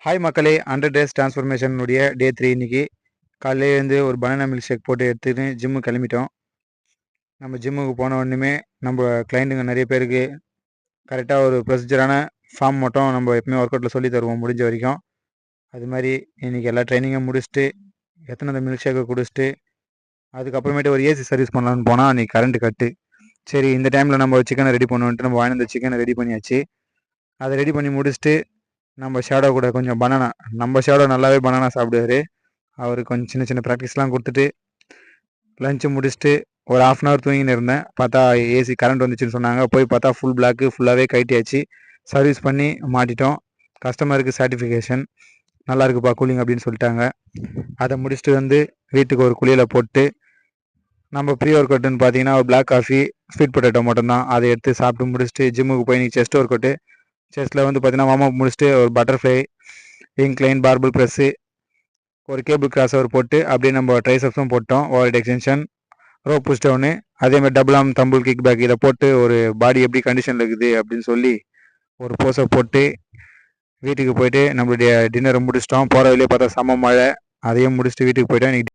Hi மக்களே! 100 days டிரான்ஸ்ஃபர்மேஷனுடைய டே 3 இன்னைக்கு. காலையிலே எழுந்து ஒரு பனானா மில்க் ஷேக் போட்டு எடுத்துன்னு ஜிம்முக்கு கிளம்பிட்டோம். நம்ம ஜிம்முக்கு போன உடனேயுமே நம்ம கிளைண்ட்டுங்க நிறைய பேருக்கு கரெக்டாக ஒரு ப்ரொசீஜரான ஃபார்ம் மட்டும் நம்ம எப்பவுமே ஒர்க் அவுட்டில் சொல்லி தருவோம் முடிஞ்ச வரைக்கும். அது மாதிரி இன்னைக்கு எல்லா ட்ரைனிங்கும் முடிச்சுட்டு எத்தனை மில்க் ஷேக்கை குடிச்சிட்டு அதுக்கப்புறமேட்டு ஒரு ஏசி சர்வீஸ் பண்ணலான்னு போனால் அன்றைக்கி கரண்ட் கட்டு. சரி இந்த டைமில் நம்ம சிக்கனை ரெடி பண்ணுவோன்ட்டு நம்ம வாங்கின சிக்கனை ரெடி பண்ணியாச்சு. அதை ரெடி பண்ணி முடிச்சுட்டு நம்ம ஷேடோ கூட கொஞ்சம் பனானா, நம்ம ஷேடோ நல்லாவே பனானா சாப்பிடுவார். அவருக்கு கொஞ்சம் சின்ன சின்ன ப்ராக்டிஸ்லாம் கொடுத்துட்டு லஞ்சு முடிச்சுட்டு ஒரு 1/2 hour தூங்கின்னு இருந்தேன். பார்த்தா ஏசி கரண்ட் வந்துச்சுன்னு சொன்னாங்க. போய் பார்த்தா ஃபுல் பிளாக்கு ஃபுல்லாகவே கழட்டியாச்சு. சர்வீஸ் பண்ணி மாட்டிட்டோம். கஸ்டமருக்கு சாட்டிஃபிகேஷன் நல்லா இருக்குப்பா கூலிங் அப்படின்னு சொல்லிட்டாங்க. அதை முடிச்சுட்டு வந்து வீட்டுக்கு ஒரு குளியலை போட்டு நம்ம ப்ரீ ஒர்க் அவுட்டுன்னு பார்த்தீங்கன்னா ஒரு பிளாக் காஃபி ஸ்வீட் பொட்டேட்டோ மட்டும்தான். அதை எடுத்து சாப்பிட்டு முடிச்சுட்டு ஜிம்முக்கு போய் இன்னைக்கு செஸ்ட் ஒர்க் அவுட்டு. செஸ்ட்டில் வந்து பார்த்தீங்கன்னா வார்ம் அப் முடிச்சுட்டு ஒரு பட்டர்ஃப்ளை, இன்க்ளைன், பார்பிள் ப்ரெஸ்ஸு, ஒரு கேபிள் கிராஸ் ஓவர் போட்டு அப்படியே நம்ம ட்ரைசப்ஸும் போட்டோம். Over extension, row push down, அதேமாதிரி double arm dumbbell kick back இதை போட்டு ஒரு பாடி எப்படி கண்டிஷனில் இருக்குது அப்படின்னு சொல்லி ஒரு போஸை போட்டு வீட்டுக்கு போயிட்டு நம்மளுடைய டின்னரை முடிச்சிட்டோம். போகிற வழியே பார்த்தா செம்ம மழை. அதையும் முடிச்சுட்டு வீட்டுக்கு போயிட்டோம். இன்னைக்கு